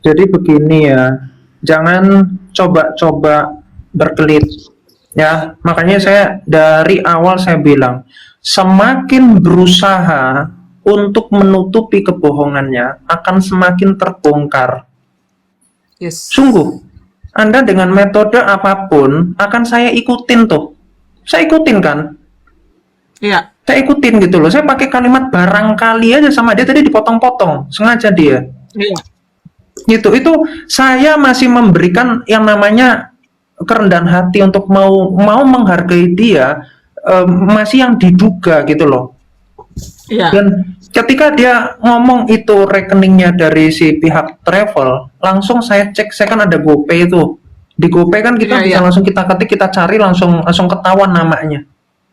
Jadi begini ya, jangan coba-coba berkelit ya. Makanya Iya. saya dari awal saya bilang, semakin berusaha untuk menutupi kebohongannya akan semakin terbongkar. Yes. Sungguh, Anda dengan metode apapun akan saya ikutin tuh. Saya ikutin kan? Iya. Saya ikutin gitu loh. Saya pakai kalimat barangkali aja sama dia tadi dipotong-potong, sengaja dia. Iya. Itu saya masih memberikan yang namanya kerendahan hati untuk mau menghargai dia, masih yang diduga gitu loh. Iya. Dan ketika dia ngomong itu rekeningnya dari si pihak travel, langsung saya cek, saya kan ada GoPay itu. Di GoPay kan kita Iya. bisa Iya. langsung kita ketik, kita cari langsung langsung ketahuan namanya.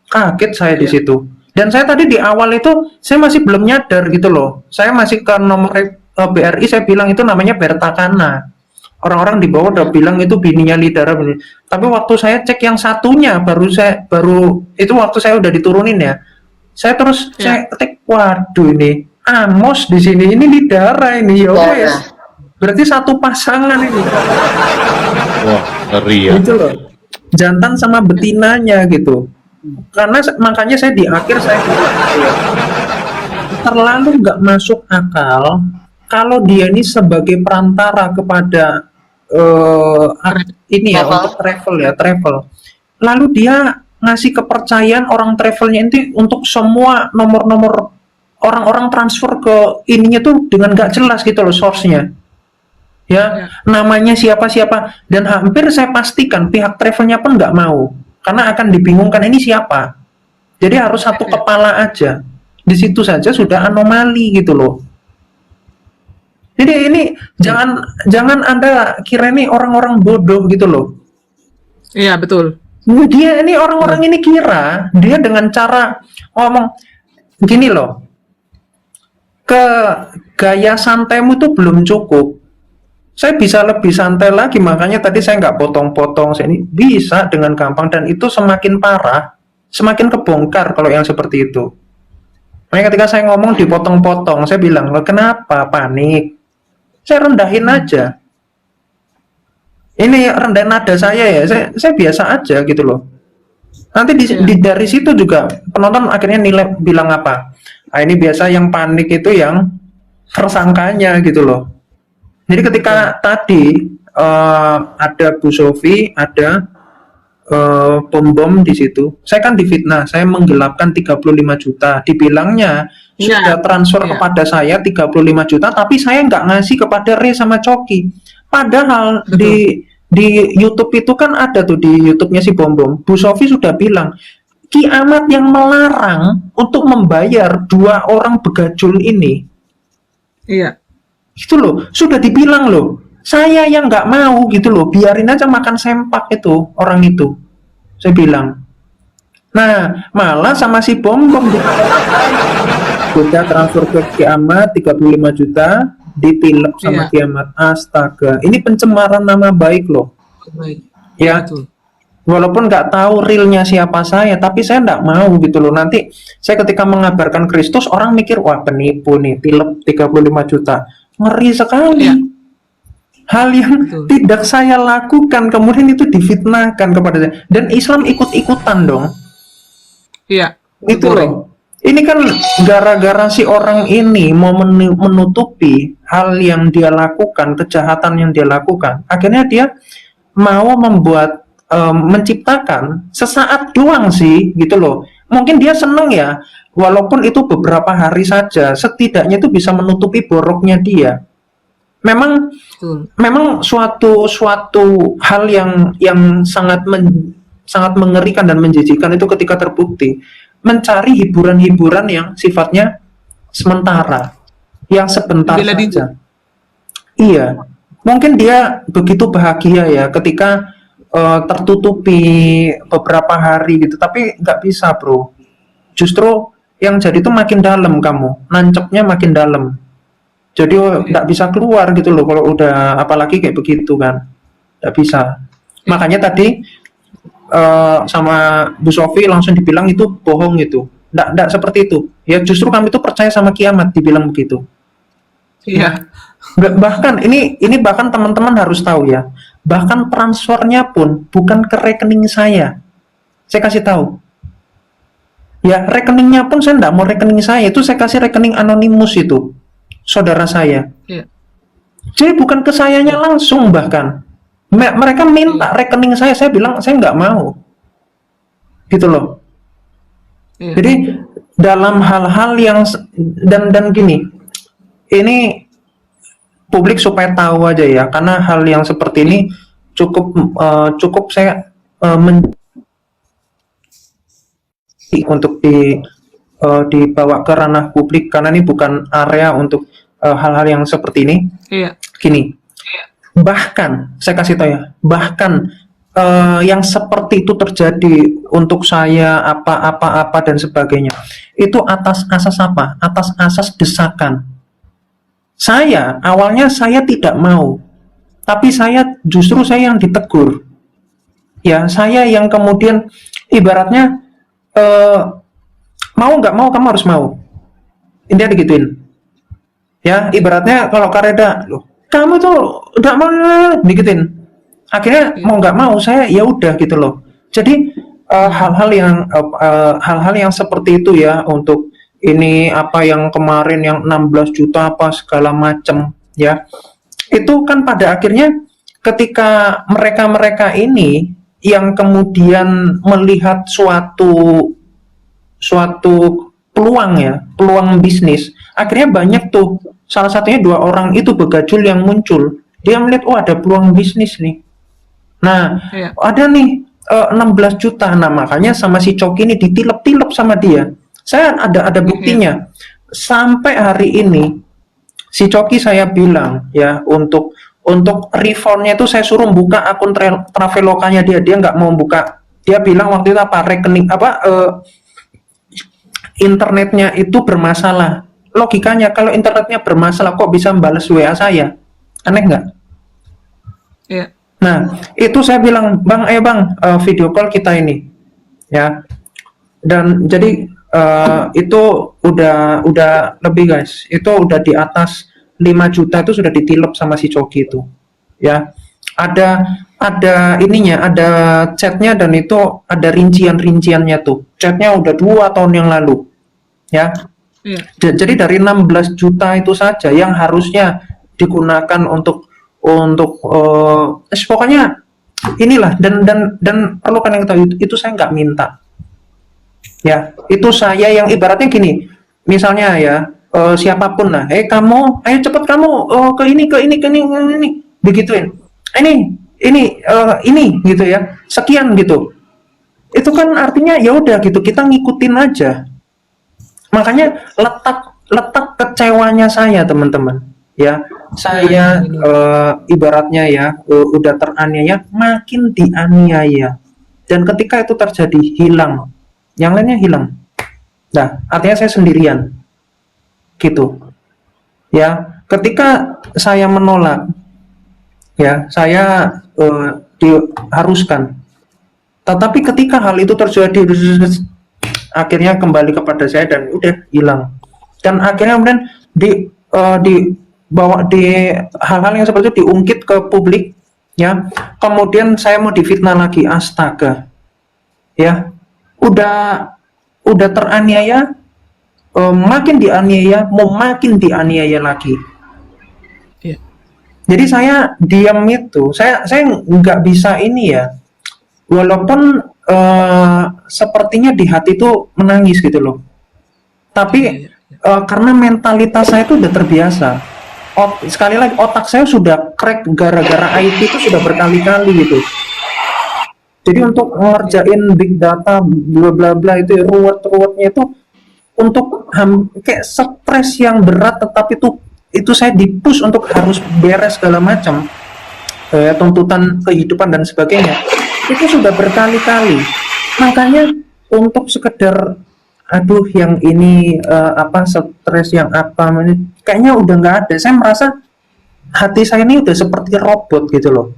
Kaget saya di Iya. situ. Dan saya tadi di awal itu saya masih belum nyadar gitu loh. Saya masih ke nomor BRI, saya bilang itu namanya Bertakana. Orang-orang di bawah udah Iya. bilang itu bininya Lidara. Tapi waktu saya cek yang satunya baru itu waktu saya udah diturunin ya. Saya Iya. ketik, waduh ini Amos di sini, ini Lidara ini ya wes. Berarti satu pasangan ini. Wah, ngeri ya. Gitu loh. Jantan sama betinanya gitu. Karena makanya saya di akhir saya bilang gitu ya, terlalu nggak masuk akal kalau dia ini sebagai perantara kepada ini ya Travel. untuk travel. Lalu dia ngasih kepercayaan orang travelnya ini untuk semua nomor-nomor orang-orang transfer ke ininya tuh dengan nggak jelas gitu loh source-nya. Ya, Iya. namanya siapa-siapa, dan hampir saya pastikan pihak travelnya pun nggak mau karena akan dibingungkan ini siapa. Jadi harus satu Iya. kepala aja. Di situ saja sudah anomali gitu loh. Jadi ini jangan Anda kira ini orang-orang bodoh gitu loh. Iya, betul. Dia ini orang-orang ini kira dia dengan cara ngomong gini loh. Ke gaya santaimu itu belum cukup. Saya bisa lebih santai lagi, makanya tadi saya nggak potong-potong. Saya ini bisa dengan gampang, dan itu semakin parah, semakin kebongkar kalau yang seperti itu. Makanya ketika saya ngomong dipotong-potong, saya bilang, lo kenapa panik? Saya rendahin aja. Ini rendahin nada saya ya, saya biasa aja gitu loh. Nanti dari situ juga penonton akhirnya nilai bilang apa? Ah, ini biasa yang panik itu yang tersangkanya gitu loh. Jadi ketika tadi ada Bu Sofi, ada pembom di situ, saya kan difitnah, saya menggelapkan 35 juta. Dibilangnya Iya. sudah transfer Iya. kepada saya 35 juta, tapi saya nggak ngasih kepada Re sama Coki. Padahal Betul. di YouTube itu kan ada tuh, di YouTube-nya si Bom Bom, Bu Sofi sudah bilang, Ki Ahmad yang melarang untuk membayar dua orang begajul ini. Iya. Itu loh, sudah dibilang loh, saya yang nggak mau gitu loh, biarin aja makan sempak itu orang itu, saya bilang. Nah, malah sama si Bom Bom sudah transfer ke Kiamat 35 juta, ditilep sama Iya. Kiamat. Astaga, ini pencemaran nama baik loh. Baik. Ya, Betul. walaupun nggak tahu realnya siapa saya, tapi saya nggak mau gitu loh. Nanti saya ketika mengabarkan Kristus, orang mikir, wah penipu nih, tilep 35 juta. Ngeri sekali. Iya. Hal yang Betul. tidak saya lakukan, kemudian itu difitnahkan kepada saya. Dan Islam ikut-ikutan dong. Iya. Itu Betul. loh. Ini kan gara-gara si orang ini mau menutupi hal yang dia lakukan, kejahatan yang dia lakukan. Akhirnya dia mau membuat menciptakan sesaat doang sih gitu loh. Mungkin dia seneng ya, walaupun itu beberapa hari saja, setidaknya itu bisa menutupi boroknya dia. Memang Betul. memang suatu hal yang sangat mengerikan dan menjijikkan itu ketika terbukti mencari hiburan-hiburan yang sifatnya sementara, yang sebentar Bela diri. saja. Iya, mungkin dia begitu bahagia ya ketika tertutupi beberapa hari gitu, tapi nggak bisa bro. Justru yang jadi itu makin dalam, kamu nancepnya makin dalam. Jadi nggak bisa keluar gitu loh kalau udah apalagi kayak begitu kan, nggak bisa. Makanya tadi sama Bu Sofi langsung dibilang itu bohong itu, nggak seperti itu. Ya justru kami itu percaya sama Kiamat, dibilang begitu. Iya. Bahkan ini bahkan teman-teman harus tahu ya. Bahkan transfernya pun bukan ke rekening saya. Saya kasih tahu. Ya, rekeningnya pun saya enggak mau rekening saya, itu saya kasih rekening anonimus itu. Saudara saya. Iya. Jadi bukan ke sayanya langsung bahkan. Mereka minta rekening saya bilang saya nggak mau. Gitu loh. Iya. Jadi dalam hal-hal yang dan gini, ini publik supaya tahu aja ya, karena hal yang seperti ini cukup saya untuk dibawa ke ranah publik, karena ini bukan area untuk hal-hal yang seperti ini. Iya. Gini, bahkan saya kasih tahu ya, bahkan yang seperti itu terjadi untuk saya apa dan sebagainya, itu atas asas apa? Atas asas desakan. Awalnya saya tidak mau, tapi justru saya yang ditegur. Ya, saya yang kemudian ibaratnya mau nggak mau kamu harus mau. Ini ada gituin. Ya, ibaratnya kalau Kareda, loh, kamu tuh nggak mau digituin. Akhirnya mau nggak mau saya ya udah gitu loh. Jadi hal-hal yang seperti itu ya, untuk ini apa yang kemarin yang 16 juta apa segala macam ya, itu kan pada akhirnya ketika mereka ini yang kemudian melihat suatu peluang bisnis, akhirnya banyak tuh, salah satunya 2 orang itu begajul yang muncul, dia melihat, oh ada peluang bisnis nih. Nah, Iya. ada nih 16 juta. Nah, makanya sama si Coki ini ditilep-tilep sama dia. Saya ada buktinya. Sampai hari ini si Coki saya bilang ya, untuk refundnya itu saya suruh buka akun Travelokanya dia nggak mau buka. Dia bilang waktu itu apa, rekening internetnya itu bermasalah. Logikanya kalau internetnya bermasalah kok bisa membalas WA saya? Aneh nggak? Iya. Nah, itu saya bilang, Bang, video call kita ini, ya. Dan jadi itu udah lebih guys, itu udah di atas 5 juta itu sudah ditilep sama si Coki itu, ya. Ada ininya, ada chatnya, dan itu ada rinciannya tuh. Chatnya udah 2 tahun yang lalu, ya. Iya. Jadi dari 16 juta itu saja yang harusnya digunakan untuk pokoknya inilah, dan perlu kan yang tahu, itu saya nggak minta ya, itu saya yang ibaratnya gini, misalnya ya, siapapun lah, kamu ayo cepet kamu ke ini begituin, ini gitu ya, sekian gitu, itu kan artinya ya udah gitu, kita ngikutin aja. Makanya letak kecewanya saya, teman-teman ya, saya ibaratnya ya, udah teraniaya, makin dianiaya, dan ketika itu terjadi, hilang, yang lainnya hilang. Nah, artinya saya sendirian gitu ya. Ketika saya menolak ya, saya diharuskan, tetapi ketika hal itu terjadi, akhirnya kembali kepada saya dan udah hilang. Dan akhirnya kemudian bawa di hal-hal yang seperti itu, diungkit ke publik ya, kemudian saya mau difitnah lagi, astaga ya, udah teraniaya, makin dianiaya, mau makin dianiaya lagi. Iya. Jadi saya diam itu, saya nggak bisa ini ya, walaupun sepertinya di hati itu menangis gitu loh, tapi karena mentalitas saya itu udah terbiasa. Sekali lagi, otak saya sudah crack gara-gara IT itu sudah berkali-kali gitu. Jadi untuk ngerjain big data bla bla bla itu, ruwet-ruwetnya itu, untuk kayak stres yang berat, tetapi itu saya dipush untuk harus beres segala macam, tuntutan kehidupan dan sebagainya, itu sudah berkali-kali. Makanya untuk sekedar aduh yang ini stres yang kayaknya udah nggak ada. Saya merasa hati saya ini udah seperti robot gitu loh.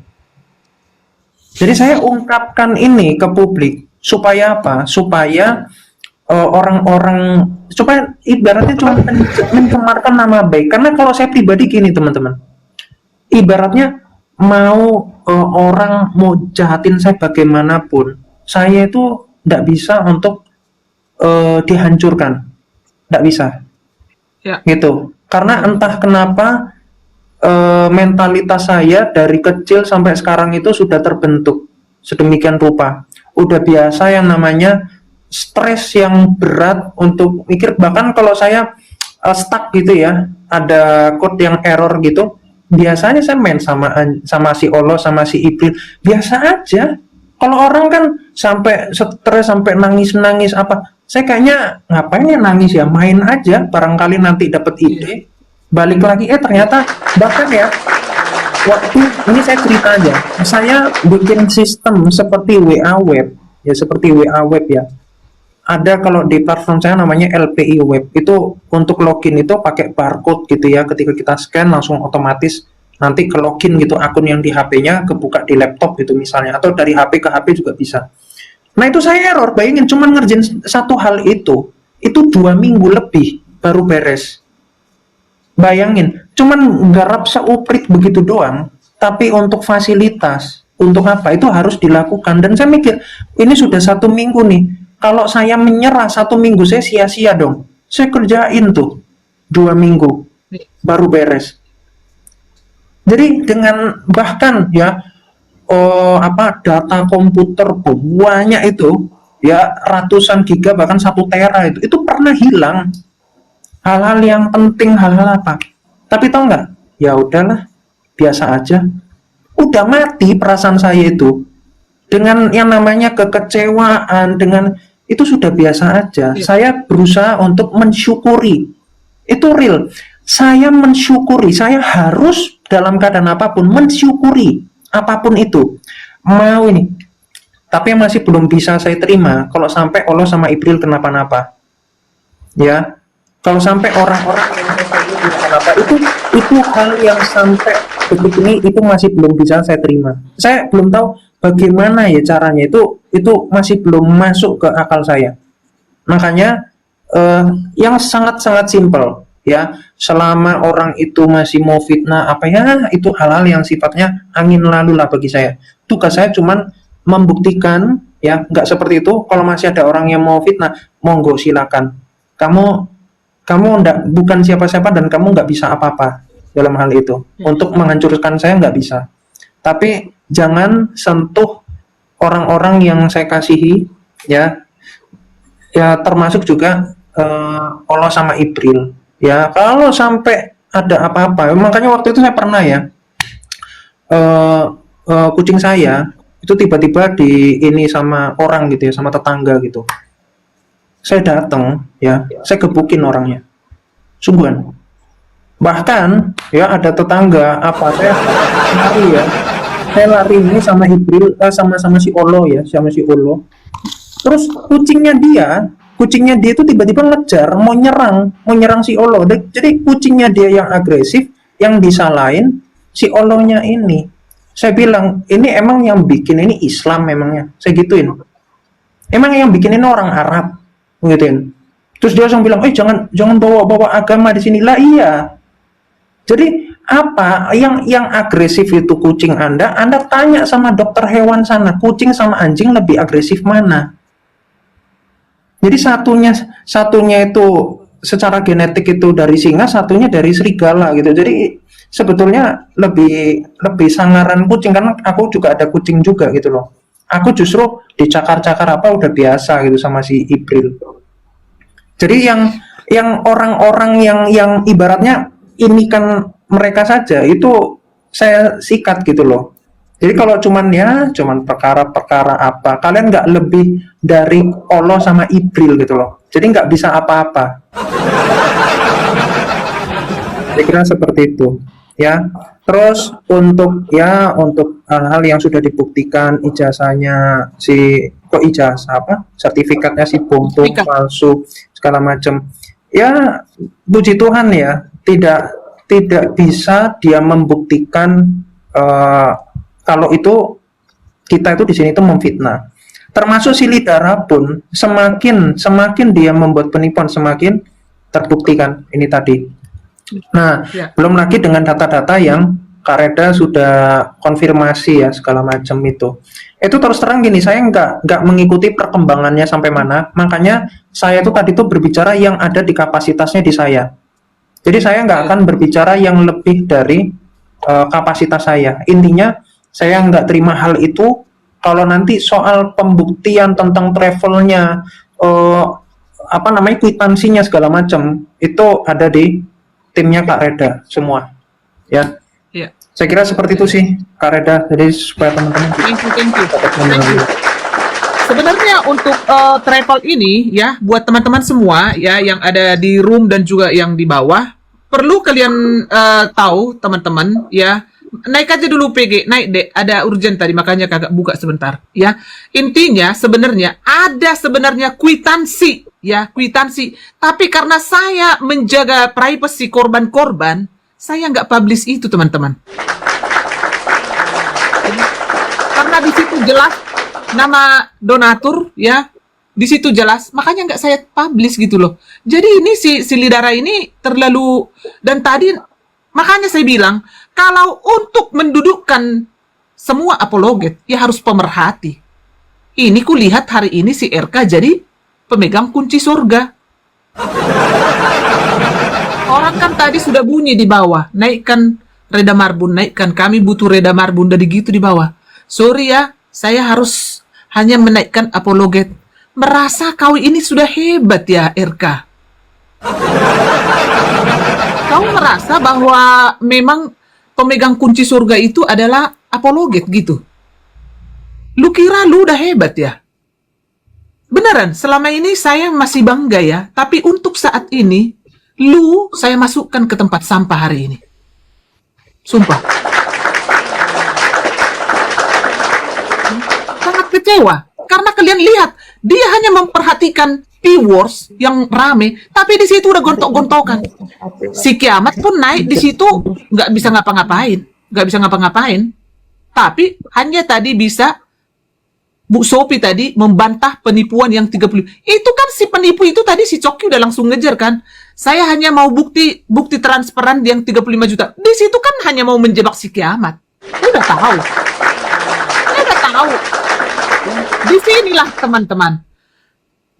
Jadi saya ungkapkan ini ke publik supaya apa? Supaya orang-orang, supaya ibaratnya cuma mencemarkan nama baik. Karena kalau saya pribadi gini, teman-teman, ibaratnya mau orang mau jahatin saya bagaimanapun, saya itu tidak bisa untuk dihancurkan, tidak bisa Ya. gitu. Karena entah kenapa mentalitas saya dari kecil sampai sekarang itu sudah terbentuk sedemikian rupa. Udah biasa yang namanya stres yang berat untuk mikir. Bahkan kalau saya stuck gitu ya, ada code yang error gitu, biasanya saya main sama si Allah sama si Iblis, biasa aja. Kalau orang kan sampai stres sampai nangis-nangis apa, saya kayaknya ngapain ya nangis ya, main aja, barangkali nanti dapat ide, balik lagi ternyata bahkan ya waktu ini saya cerita aja, saya bikin sistem seperti WA web ya, seperti WA web ya. Ada kalau di platform saya namanya LPI web, itu untuk login itu pakai barcode gitu ya, ketika kita scan langsung otomatis nanti ke login gitu akun yang di HP-nya kebuka di laptop gitu misalnya, atau dari HP ke HP juga bisa. Nah itu saya error, bayangin cuman ngerjain satu hal itu 2 minggu lebih baru beres. Bayangin, cuman garap seuprit begitu doang, tapi untuk fasilitas, untuk apa itu harus dilakukan. Dan saya mikir, ini sudah 1 minggu nih, kalau saya menyerah 1 minggu saya sia-sia dong. Saya kerjain tuh 2 minggu baru beres. Jadi dengan bahkan ya data komputer banyak itu ya, ratusan giga bahkan 1 tera itu pernah hilang. Hal-hal yang penting, hal-hal apa, tapi tau nggak, ya udahlah, biasa aja, udah mati perasaan saya itu dengan yang namanya kekecewaan, dengan itu sudah biasa aja. Saya berusaha untuk mensyukuri, itu real, saya mensyukuri, saya harus dalam keadaan apapun mensyukuri apapun itu. Mau ini, tapi yang masih belum bisa saya terima kalau sampai Allah sama Ibril kenapa-napa ya. Kalau sampai orang-orang yang kenapa itu hal yang sampai detik ini itu masih belum bisa saya terima. Saya belum tahu bagaimana ya caranya, itu masih belum masuk ke akal saya. Makanya yang sangat-sangat simpel ya, selama orang itu masih mau fitnah apa ya, itu hal-hal yang sifatnya angin lalu lah bagi saya. Tugas saya cuman membuktikan ya, nggak seperti itu. Kalau masih ada orang yang mau fitnah, monggo silakan. Kamu bukan siapa-siapa dan kamu nggak bisa apa-apa dalam hal itu. Untuk menghancurkan saya nggak bisa. Tapi jangan sentuh orang-orang yang saya kasihi ya. Ya termasuk juga Allah sama Ibril. Ya kalau sampai ada apa-apa, makanya waktu itu saya pernah ya, kucing saya itu tiba-tiba di ini sama orang gitu ya, sama tetangga gitu. Saya datang ya, saya gebukin orangnya, sungguhan. Bahkan ya ada tetangga apa, saya lari ya, saya lari ini sama Ibril, sama si Olo ya, sama si Olo. Terus kucingnya dia itu tiba-tiba ngejar, mau nyerang si Olo. Jadi kucingnya dia yang agresif, yang disalahin si Olonya ini. Saya bilang, ini emang yang bikin ini Islam memangnya, saya gituin. Emang yang bikin ini orang Arab, gituin. Terus dia langsung bilang, jangan bawa agama di sini lah. Iya. Jadi apa yang agresif itu kucing Anda tanya sama dokter hewan sana, kucing sama anjing lebih agresif mana? Jadi satunya itu secara genetik itu dari singa, satunya dari serigala gitu. Jadi sebetulnya lebih sangaran kucing, karena aku juga ada kucing juga gitu loh. Aku justru dicakar-cakar apa udah biasa gitu sama si Ibril. Jadi yang orang-orang yang ibaratnya ini kan mereka saja itu saya sikat gitu loh. Jadi kalau cuman perkara-perkara apa, kalian nggak lebih dari Allah sama Ibril gitu loh. Jadi nggak bisa apa-apa. Saya kira seperti itu ya. Terus untuk hal-hal yang sudah dibuktikan, ijazahnya sertifikatnya si bom palsu segala macam. Ya puji Tuhan ya, tidak bisa dia membuktikan kalau itu kita itu di sini itu memfitnah. Termasuk si Lidara pun semakin dia membuat penipuan semakin terbuktikan ini tadi. Nah, belum lagi dengan data-data yang Kak Reda sudah konfirmasi ya segala macam itu. Itu terus terang gini, saya nggak mengikuti perkembangannya sampai mana. Makanya saya tuh tadi tuh berbicara yang ada di kapasitasnya di saya. Jadi saya nggak akan berbicara yang lebih dari kapasitas saya. Intinya saya nggak terima hal itu. Kalau nanti soal pembuktian tentang travelnya, kwitansinya segala macam, itu ada di timnya Kak Reda semua. Ya, Iya. saya kira seperti itu sih Kak Reda. Jadi supaya teman-teman Thank you. dapat Thank you. memahami. Sebenarnya untuk travel ini ya, buat teman-teman semua ya yang ada di room dan juga yang di bawah, perlu kalian tahu teman-teman ya, naik aja dulu PG, naik deh, ada urgent tadi makanya kagak buka sebentar ya. Intinya sebenarnya ada kwitansi ya, kwitansi, tapi karena saya menjaga privasi korban-korban, saya nggak publish itu teman-teman. Karena di situ jelas nama donatur ya, di situ jelas, makanya nggak saya publish gitu loh. Jadi ini si Lidara ini terlalu, dan tadi makanya saya bilang kalau untuk mendudukkan semua apologet ya harus pemerhati. Ini kulihat hari ini si RK jadi pemegang kunci surga. Orang kan tadi sudah bunyi di bawah, naikkan Reda Marbun, naikkan, kami butuh Reda Marbun, dari gitu di bawah. Sorry ya, saya harus hanya menaikkan apologet. Merasa kau ini sudah hebat ya, RK. Kau merasa bahwa memang pemegang kunci surga itu adalah apologet gitu. Lu kira lu udah hebat ya? Beneran, selama ini saya masih bangga ya, tapi untuk saat ini, lu saya masukkan ke tempat sampah hari ini. Sumpah. Sangat kecewa. Karena kalian lihat, dia hanya memperhatikan P-words yang rame, tapi di situ udah gontok-gontokan. Si Kiamat pun naik di situ, nggak bisa ngapa-ngapain. Tapi hanya tadi bisa Bu Sophie tadi membantah penipuan yang 30. Itu kan si penipu itu tadi si Coki udah langsung ngejar kan. Saya hanya mau bukti transparan yang 35 juta. Di situ kan hanya mau menjebak si Kiamat. Udah tahu. Di sinilah teman-teman.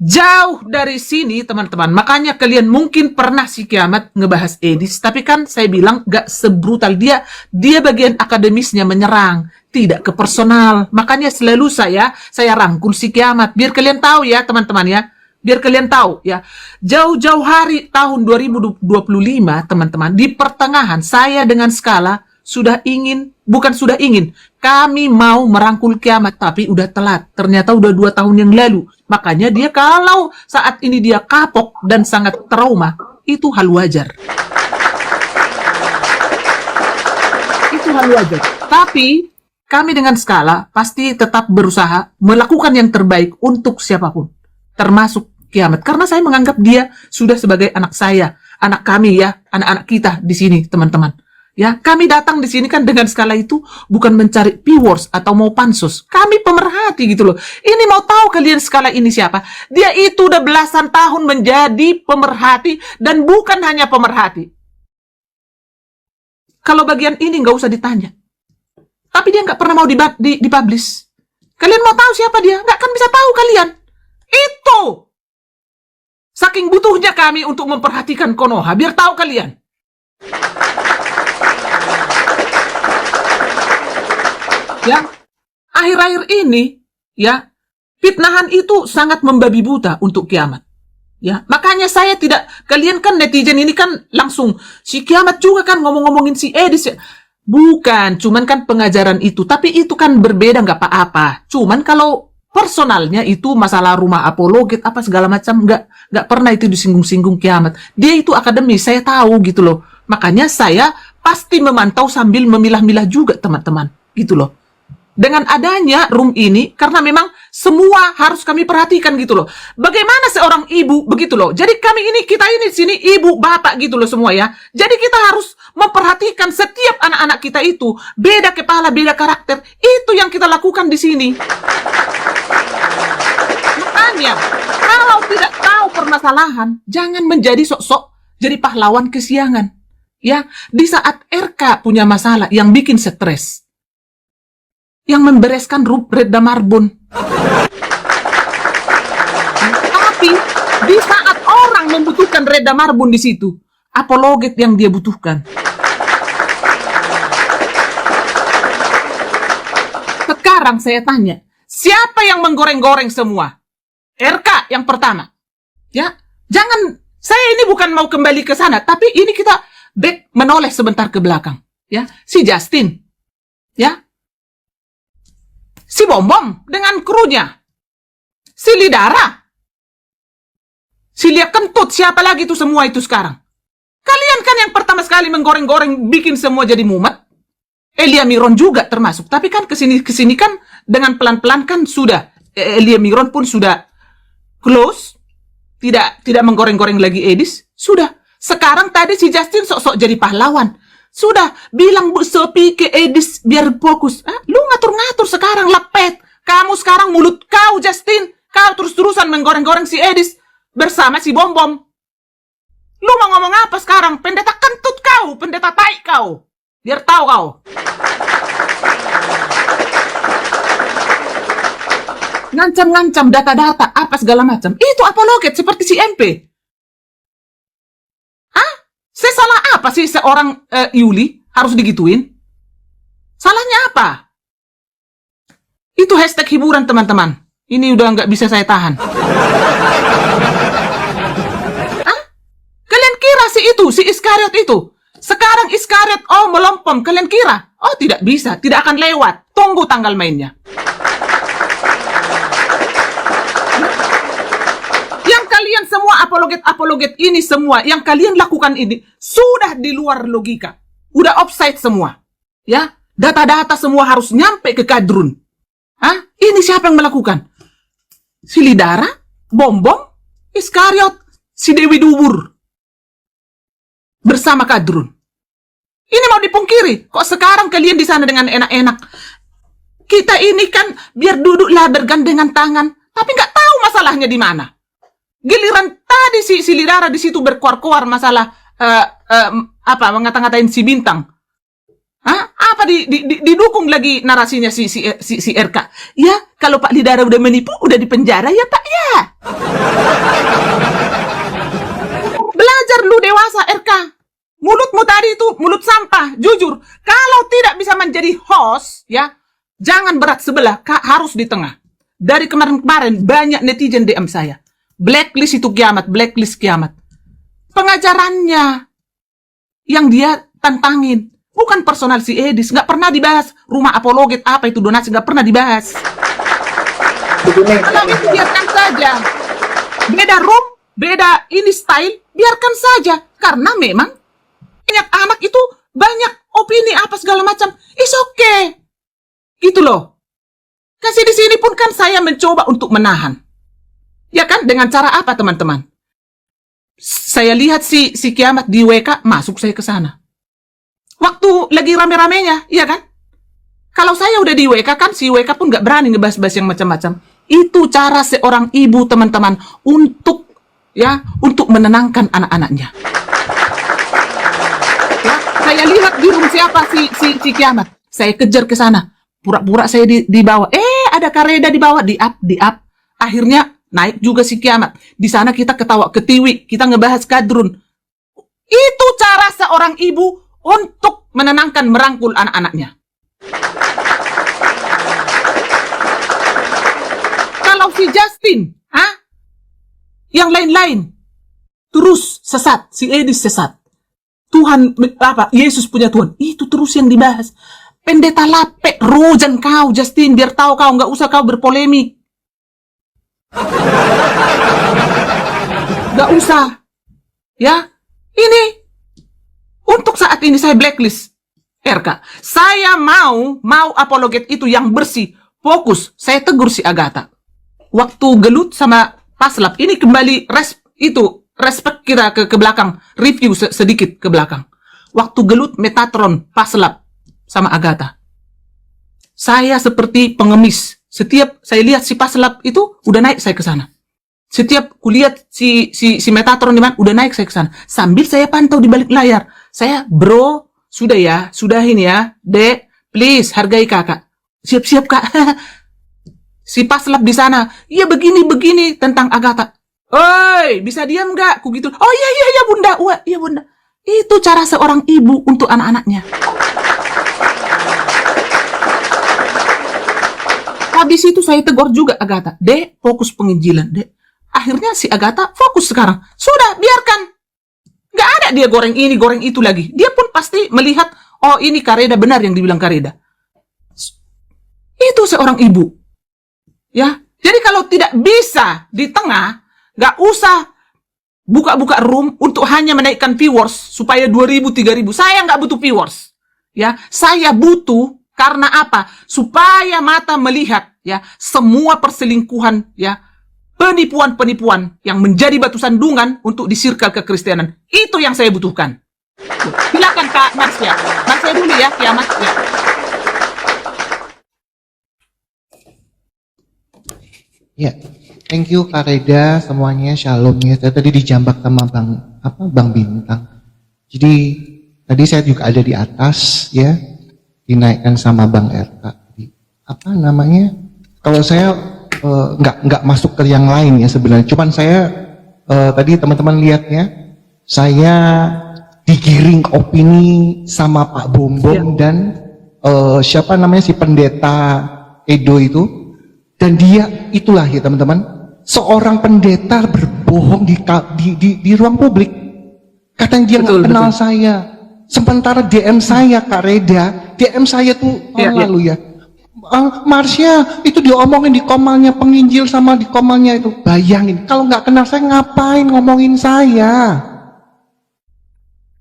Jauh dari sini teman-teman. Makanya kalian mungkin pernah si Kiamat ngebahas Edis, tapi kan saya bilang gak sebrutal dia. Dia bagian akademisnya menyerang, tidak ke personal. Makanya selalu saya rangkul si Kiamat biar kalian tahu ya teman-teman ya. Biar kalian tahu ya. Jauh-jauh hari tahun 2025 teman-teman, di pertengahan saya dengan Skala kami mau merangkul Kiamat, tapi udah telat. Ternyata udah 2 tahun yang lalu. Makanya dia kalau saat ini dia kapok dan sangat trauma, itu hal wajar. Tapi kami dengan Skala pasti tetap berusaha melakukan yang terbaik untuk siapapun, termasuk Kiamat. Karena saya menganggap dia sudah sebagai anak saya, anak kami ya, anak-anak kita di sini teman-teman. Ya, kami datang di sini kan dengan Skala itu bukan mencari viewers atau mau pansus. Kami pemerhati gitu loh. Ini mau tahu kalian Skala ini siapa? Dia itu udah belasan tahun menjadi pemerhati dan bukan hanya pemerhati. Kalau bagian ini nggak usah ditanya. Tapi dia nggak pernah mau dipublish. Kalian mau tahu siapa dia? Nggak akan bisa tahu kalian. Itu. Saking butuhnya kami untuk memperhatikan Konoha. Biar tahu kalian. Ya, akhir-akhir ini, ya, fitnahan itu sangat membabi buta untuk Kiamat. Ya, makanya saya tidak, kalian kan netizen ini kan langsung, si Kiamat juga kan ngomong-ngomongin si Edis. Bukan, cuman kan pengajaran itu, tapi itu kan berbeda nggak apa-apa. Cuman kalau personalnya itu masalah rumah apologet apa segala macam nggak pernah itu disinggung-singgung Kiamat. Dia itu akademis, saya tahu gitu loh. Makanya saya pasti memantau sambil memilah-milah juga teman-teman, gitu loh. Dengan adanya room ini, karena memang semua harus kami perhatikan gitu loh. Bagaimana seorang ibu begitu loh. Jadi kita ini di sini ibu, bapak gitu loh semua ya. Jadi kita harus memperhatikan setiap anak-anak kita itu beda kepala, beda karakter. Itu yang kita lakukan di sini. Makanya kalau tidak tahu permasalahan, jangan menjadi sok-sok jadi pahlawan kesiangan. Ya, di saat RK punya masalah yang bikin stres, yang membereskan Reda Marbun. Tapi di saat orang membutuhkan Reda Marbun di situ, apologet yang dia butuhkan. Sekarang saya tanya, siapa yang menggoreng-goreng semua? RK yang pertama. Ya, jangan, saya ini bukan mau kembali ke sana, tapi ini kita back menoleh sebentar ke belakang. Ya, si Justin. Ya. Si Bom dengan krunya. Si Lidara. Si Lia Kentut, siapa lagi itu semua itu sekarang? Kalian kan yang pertama sekali menggoreng-goreng bikin semua jadi mumet. Elia Miron juga termasuk, tapi kan kesini kan dengan pelan-pelan kan sudah Elia Miron pun sudah close, tidak menggoreng-goreng lagi Edis, sudah. Sekarang tadi si Justin sok-sok jadi pahlawan, sudah bilang Bu Sophie ke Edis biar fokus. Lu ngatur-ngatur sekarang lepet, kamu sekarang mulut kau Justin, kau terus-terusan menggoreng-goreng si Edis bersama si Bom. Lu mau ngomong apa sekarang? Pendeta kentut kau, pendeta tai kau. Biar tahu kau. Ngancam-ngancam data-data apa segala macam. Itu apologet seperti si MP. Saya salah apa sih seorang Yuli harus digituin? Salahnya apa? Itu hashtag hiburan teman-teman. Ini udah nggak bisa saya tahan. Kalian kira si Iskariot itu? Sekarang Iskariot, melompom. Kalian kira? Oh, tidak bisa. Tidak akan lewat. Tunggu tanggal mainnya. Yang kalian semua apologet ini semua, yang kalian lakukan ini, sudah di luar logika. Udah offside semua. Ya, data-data semua harus nyampe ke kadrun. Ini siapa yang melakukan? Si Lidara, Bom, Iskariot, si Dewi Dubur. Bersama kadrun. Ini mau dipungkiri. Kok sekarang kalian di sana dengan enak-enak? Kita ini kan biar duduklah bergandengan tangan, tapi nggak tahu masalahnya di mana. Giliran tadi si Lidara di situ berkuar-kuar masalah ngata-ngatain si Bintang. Apa didukung lagi narasinya si RK? Ya, kalau Pak Lidara udah menipu, udah dipenjara ya Pak ya. Belajar lu dewasa RK. Mulutmu tadi itu mulut sampah, jujur. Kalau tidak bisa menjadi host, ya, jangan berat sebelah, harus di tengah. Dari kemarin-kemarin banyak netizen DM saya. Blacklist itu kiamat, blacklist kiamat. Pengajarannya yang dia tantangin, bukan personal si Edis, nggak pernah dibahas. Rumah apologet apa itu donasi nggak pernah dibahas. Kalau itu biarkan saja. Beda room, beda ini style, biarkan saja. Karena memang banyak anak itu banyak opini apa segala macam. It's okay. Gitu loh. Kasih di sini pun kan saya mencoba untuk menahan. Ya kan? Dengan cara apa teman-teman? Saya lihat si kiamat di WK, masuk saya ke sana. Waktu lagi rame-ramenya, iya kan? Kalau saya udah di WK kan, si WK pun nggak berani ngebahas-bahas yang macam-macam. Itu cara seorang ibu teman-teman untuk menenangkan anak-anaknya. Saya lihat di room siapa si kiamat. Saya kejar ke sana. Pura-pura saya di bawah. Ada Kareda di bawah. Di up. Akhirnya naik juga si kiamat. Di sana kita ketawa ketiwi. Kita ngebahas kadrun. Itu cara seorang ibu untuk menenangkan, merangkul anak-anaknya. Kalau si Justin, yang lain-lain terus sesat. Si Edis sesat. Tuhan, Yesus punya Tuhan. Itu terus yang dibahas. Pendeta lapek, rojan kau, Justin. Biar tahu kau, nggak usah kau berpolemik. Nggak usah. Ya, ini. Untuk saat ini saya blacklist. RK. Saya mau apologet itu yang bersih. Fokus. Saya tegur si Agatha. Waktu gelut sama Paslap. Ini kembali respect kita ke belakang, review sedikit ke belakang. Waktu gelut Metatron, Paslap sama Agatha. Saya seperti pengemis. Setiap saya lihat si Paslap itu udah naik saya ke sana. Setiap kulihat si Metatron di mana udah naik saya ke sana. Sambil saya pantau di balik layar. Saya, bro, sudah ya, sudahin ya. Dek, please, hargai kakak. Siap-siap, Kak. Si paslap di sana, iya begini tentang Agatha. Oi, bisa diam nggak? Ku gitu. Oh iya bunda, wah iya bunda. Itu cara seorang ibu untuk anak-anaknya. Habis itu saya tegur juga Agatha. Dek, fokus penginjilan, Dek. Akhirnya si Agatha fokus sekarang. Sudah, biarkan. Nggak ada dia goreng ini, goreng itu lagi. Dia pun pasti melihat, oh ini Kareda benar yang dibilang Kareda. Itu seorang ibu. Ya, jadi kalau tidak bisa di tengah, nggak usah buka-buka room untuk hanya menaikkan viewers supaya 2.000, 3.000. Saya nggak butuh viewers. Ya, saya butuh karena apa? Supaya mata melihat ya semua perselingkuhan ya, penipuan-penipuan yang menjadi batu sandungan untuk disirkal kekristenan. Itu yang saya butuhkan. Silakan Kak Marsya. Marsya dulu ya, kiamat ya. Ya, thank you Kak Reda, semuanya shalom ya. Saya tadi dijambak sama Bang Bintang. Jadi tadi saya juga ada di atas ya, dinaikkan sama Bang RK. Apa namanya? Kalau saya nggak masuk ke yang lain ya sebenarnya. Cuman saya tadi teman-teman lihat ya, saya digiring opini sama Pak Bombom dan siapa namanya si pendeta Edo itu. Dan dia itulah ya teman-teman, seorang pendeta berbohong di ruang publik. Katanya dia nggak kenal saya. Sementara DM saya Kak Reda, DM saya tuh lalu ya. Marsya itu diomongin di komalnya penginjil sama di komalnya itu. Bayangin, kalau nggak kenal saya ngapain ngomongin saya?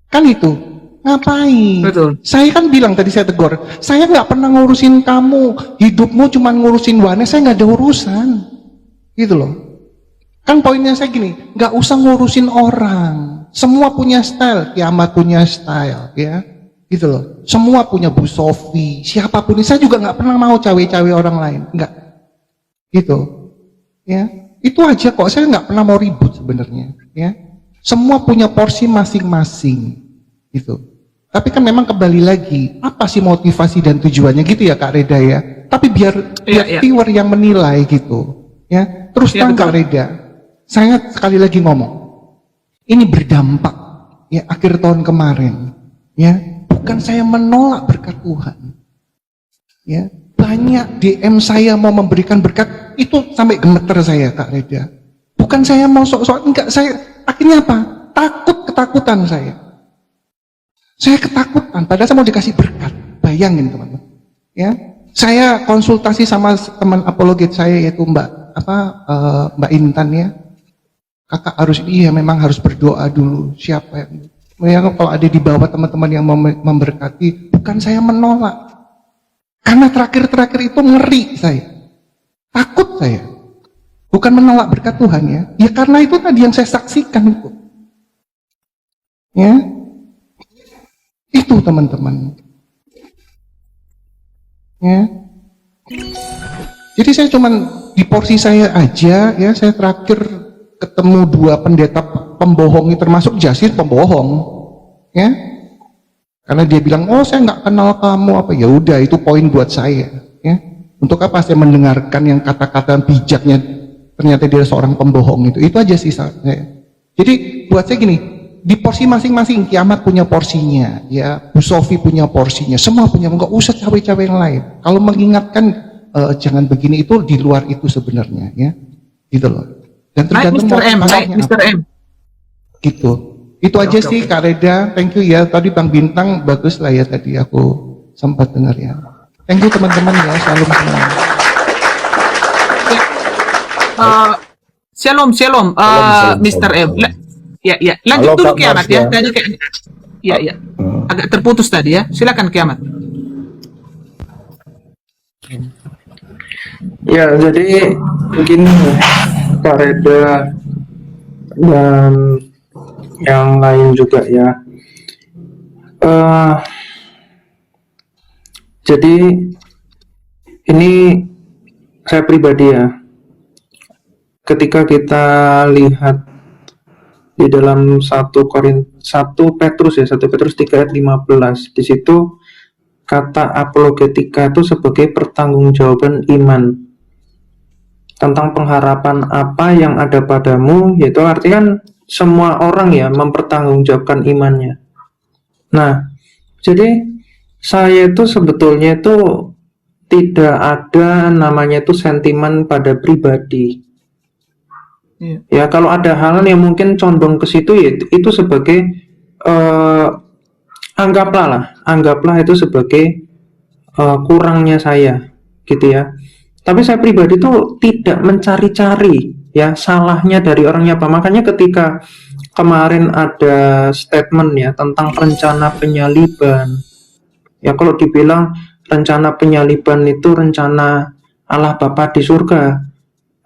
Kan itu. Ngapain? Betul. Saya kan bilang tadi saya tegur, saya nggak pernah ngurusin kamu, hidupmu cuma ngurusin Wane, saya nggak ada urusan, gitu loh. Kan poinnya saya gini, nggak usah ngurusin orang, semua punya style, kiamat punya style, ya, gitu loh. Semua punya Bu Sofi, siapapun, saya juga nggak pernah mau cawe-cawe orang lain, nggak, gitu, ya. Itu aja kok, saya nggak pernah mau ribut sebenarnya, ya. Semua punya porsi masing-masing, gitu. Tapi kan memang kembali lagi, apa sih motivasi dan tujuannya gitu ya Kak Reda ya. Tapi biar viewer yang menilai gitu, ya. Terus terang Kak Reda, saya sekali lagi ngomong, ini berdampak ya akhir tahun kemarin, ya. Bukan saya menolak berkat Tuhan, ya. Banyak DM saya mau memberikan berkat itu sampai gemeter saya Kak Reda. Bukan saya mau sok-sok, enggak, saya akhirnya apa? Ketakutan saya. Saya ketakutan, padahal saya mau dikasih berkat. Bayangin teman-teman, ya. Saya konsultasi sama teman apologet saya yaitu Mbak Intan ya. Kakak harus memang harus berdoa dulu. Siapa yang kalau ada di bawah teman-teman yang memberkati, bukan saya menolak. Karena terakhir-terakhir itu ngeri saya. Takut saya. Bukan menolak berkat Tuhan ya. Ya karena itu tadi yang saya saksikan itu. Ya. Itu teman-teman, ya. Jadi saya cuman di porsi saya aja, ya. Saya terakhir ketemu 2 pendeta pembohong, termasuk Jasir pembohong, ya. Karena dia bilang, oh saya nggak kenal kamu apa, ya udah itu poin buat saya, ya. Untuk apa saya mendengarkan yang kata-kata bijaknya, ternyata dia seorang pembohong itu aja sih saya. Jadi buat saya gini. Di porsi masing-masing, kiamat punya porsinya, ya. Bu Sofi punya porsinya, semua punya, nggak usah cawe-cawe yang lain. Kalau mengingatkan jangan begini, itu di luar itu sebenarnya, ya, gitu loh. Dan tergantung Mr. M. Gitu. Itu aja sih Kak Reda, thank you ya. Tadi Bang Bintang bagus lah ya, tadi aku sempat dengar ya. Thank you teman-teman ya, shalom semua. Shalom, Mr. M. Ya, lanjut dulu kiamat ya. Tadi ya. Agak terputus tadi ya. Silakan kiamat. Ya, jadi begini Kak Reda dan yang lain juga ya. Jadi ini saya pribadi ya. Ketika kita lihat di dalam 1 Petrus ya, 1 Petrus 3 ayat 15. Di situ kata apologetika itu sebagai pertanggungjawaban iman tentang pengharapan apa yang ada padamu, yaitu artinya kan semua orang ya mempertanggungjawabkan imannya. Nah, jadi saya itu sebetulnya itu tidak ada namanya itu sentimen pada pribadi. Iya. Ya, kalau ada hal yang mungkin condong ke situ ya itu sebagai anggaplah itu sebagai kurangnya saya, gitu ya. Tapi saya pribadi itu tidak mencari-cari ya salahnya dari orangnya apa. Makanya ketika kemarin ada statement ya tentang rencana penyaliban. Ya kalau dibilang rencana penyaliban itu rencana Allah Bapa di surga,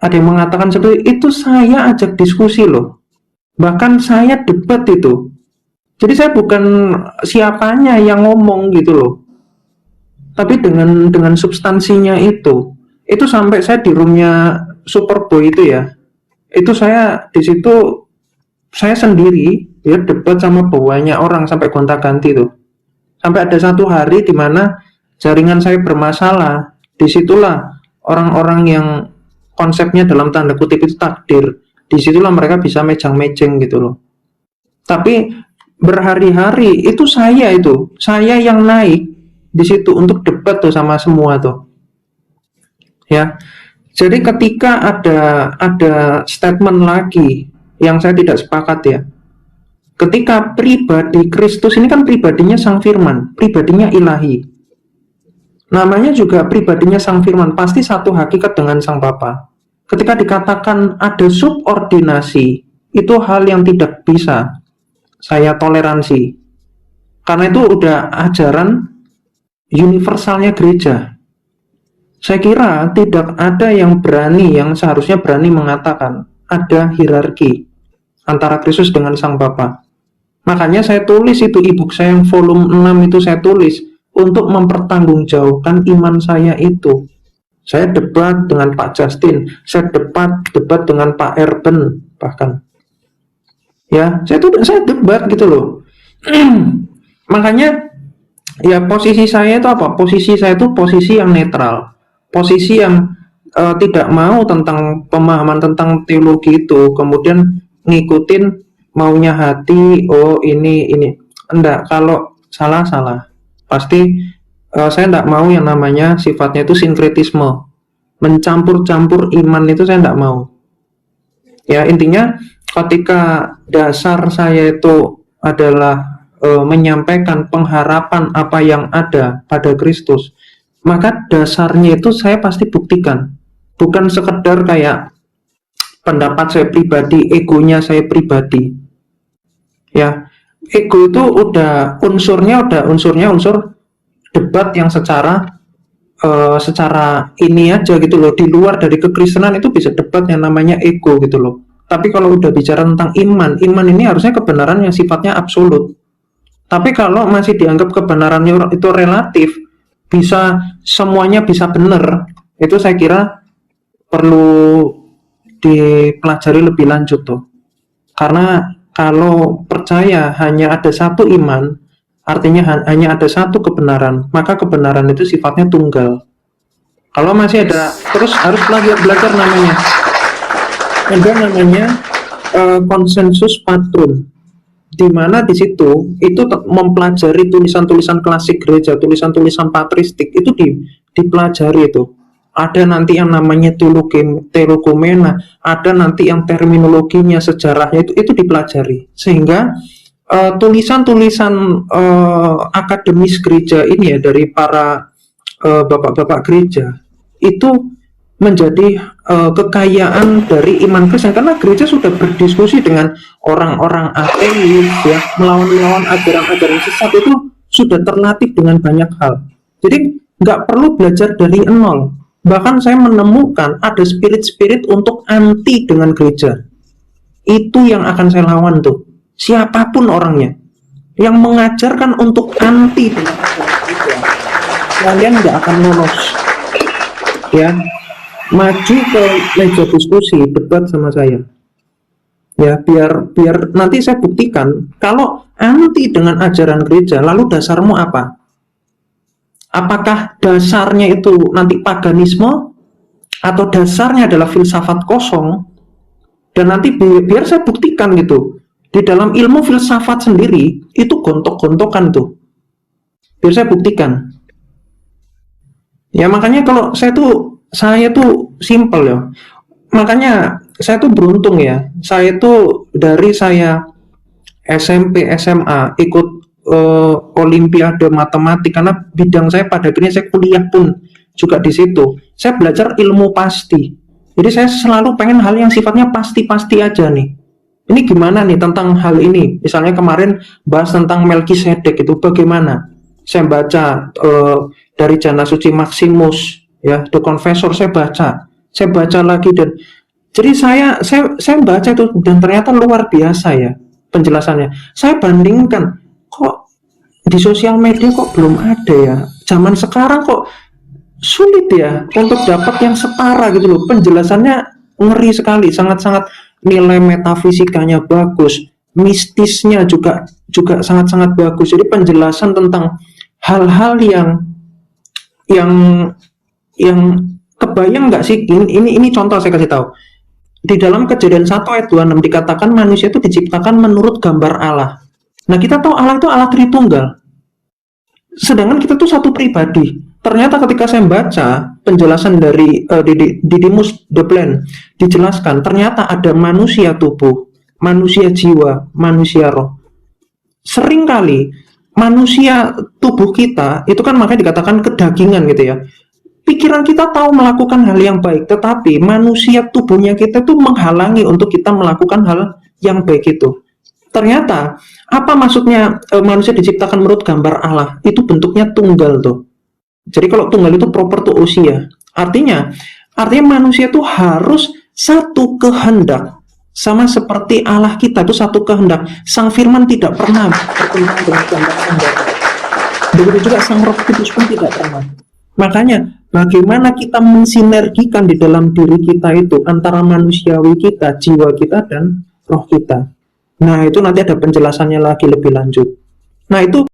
ada yang mengatakan seperti itu, saya ajak diskusi loh. Bahkan saya debat itu. Jadi saya bukan siapanya yang ngomong gitu loh. Tapi dengan substansinya itu sampai saya di roomnya Superboy itu ya. Itu saya di situ saya sendiri ya debat sama banyak orang sampai gonta-ganti tuh. Sampai ada satu hari di mana jaringan saya bermasalah. Disitulah orang-orang yang konsepnya dalam tanda kutip itu takdir. Disitulah mereka bisa mejang-mejeng gitu loh. Tapi berhari-hari itu saya yang naik di situ untuk debat tuh sama semua tuh. Ya. Jadi ketika ada statement lagi yang saya tidak sepakat ya. Ketika pribadi Kristus ini kan pribadinya Sang Firman, pribadinya ilahi. Namanya juga pribadinya Sang Firman, pasti satu hakikat dengan Sang Bapa. Ketika dikatakan ada subordinasi, itu hal yang tidak bisa saya toleransi. Karena itu udah ajaran universalnya gereja. Saya kira tidak ada yang seharusnya berani mengatakan ada hierarki antara Kristus dengan Sang Bapa. Makanya saya tulis itu e-book saya yang volume 6 itu saya tulis untuk mempertanggungjawabkan iman saya itu. Saya debat dengan Pak Justin, saya debat dengan Pak Erben bahkan. Ya, saya debat gitu loh. Makanya ya posisi saya itu apa? Posisi saya itu posisi yang netral. Posisi yang tidak mau tentang pemahaman tentang teologi itu, kemudian ngikutin maunya hati, oh ini. Enggak, kalau salah. Pasti saya enggak mau yang namanya sifatnya itu sinkretisme. Mencampur-campur iman itu saya enggak mau. Ya, intinya ketika dasar saya itu adalah menyampaikan pengharapan apa yang ada pada Kristus, maka dasarnya itu saya pasti buktikan. Bukan sekedar kayak pendapat saya pribadi, egonya saya pribadi. Ya, ego itu unsurnya unsur debat yang secara ini aja gitu loh. Di luar dari kekristenan itu bisa debat yang namanya ego gitu loh. Tapi kalau udah bicara tentang iman ini harusnya kebenaran yang sifatnya absolut. Tapi kalau masih dianggap kebenarannya itu relatif, semuanya bisa benar, itu saya kira perlu dipelajari lebih lanjut tuh. Karena kalau percaya hanya ada satu iman, artinya hanya ada satu kebenaran, maka kebenaran itu sifatnya tunggal. Kalau masih ada, terus harus belajar namanya konsensus patrum, di mana di situ itu mempelajari tulisan-tulisan klasik gereja, tulisan-tulisan patristik itu dipelajari itu. Ada nanti yang namanya teologomena, ada nanti yang terminologinya, sejarahnya itu dipelajari. Sehingga tulisan-tulisan akademis gereja ini ya dari para bapak-bapak gereja itu menjadi kekayaan dari iman Kristen, karena gereja sudah berdiskusi dengan orang-orang ateis ya, melawan ajaran-ajaran sesat itu sudah terlatih dengan banyak hal. Jadi nggak perlu belajar dari nol. Bahkan saya menemukan ada spirit-spirit untuk anti dengan gereja. Itu yang akan saya lawan tuh. Siapapun orangnya yang mengajarkan untuk anti dengan gereja, kalian nggak akan lolos. Ya, maju ke meja diskusi, debat sama saya. Ya, biar nanti saya buktikan kalau anti dengan ajaran gereja, lalu dasarmu apa? Apakah dasarnya itu nanti paganisme atau dasarnya adalah filsafat kosong? Dan nanti biar saya buktikan gitu. Di dalam ilmu filsafat sendiri itu gontok-gontokan tuh. Biar saya buktikan. Ya makanya kalau saya tuh simple ya. Makanya saya tuh beruntung ya. Saya tuh dari saya SMP, SMA ikut Olimpiade Matematik karena bidang saya pada akhirnya saya kuliah pun juga di situ. Saya belajar ilmu pasti. Jadi saya selalu pengen hal yang sifatnya pasti-pasti aja nih. Ini gimana nih tentang hal ini? Misalnya kemarin bahas tentang Melkisedek itu bagaimana? Saya baca dari Jana Suci Maximus, ya, The Confessor saya baca lagi dan jadi saya baca itu dan ternyata luar biasa ya penjelasannya. Saya bandingkan kok di sosial media kok belum ada ya. Zaman sekarang kok sulit ya untuk dapat yang setara gitu loh. Penjelasannya ngeri sekali, sangat-sangat nilai metafisikanya bagus, mistisnya juga sangat-sangat bagus. Jadi penjelasan tentang hal-hal yang kebayang nggak sih? Ini contoh saya kasih tahu. Di dalam Kejadian 1 ayat 26 dikatakan manusia itu diciptakan menurut gambar Allah. Nah, kita tahu Allah itu Allah Tritunggal. Sedangkan kita tuh satu pribadi. Ternyata ketika saya baca penjelasan dari Didymus The Plan, dijelaskan ternyata ada manusia tubuh, manusia jiwa, manusia roh. Seringkali manusia tubuh kita itu kan makanya dikatakan kedagingan gitu ya. Pikiran kita tahu melakukan hal yang baik, tetapi manusia tubuhnya kita tuh menghalangi untuk kita melakukan hal yang baik itu. Ternyata apa maksudnya manusia diciptakan menurut gambar Allah? Itu bentuknya tunggal tuh. Jadi kalau tunggal itu proper to usia. Artinya manusia itu harus satu kehendak. Sama seperti Allah kita itu satu kehendak. Sang Firman tidak pernah bertentangan dengan kehendak. Begitu juga Sang Roh Kudus pun tidak pernah. Makanya bagaimana kita mensinergikan di dalam diri kita itu antara manusiawi kita, jiwa kita, dan roh kita. Nah itu nanti ada penjelasannya lagi lebih lanjut. Nah itu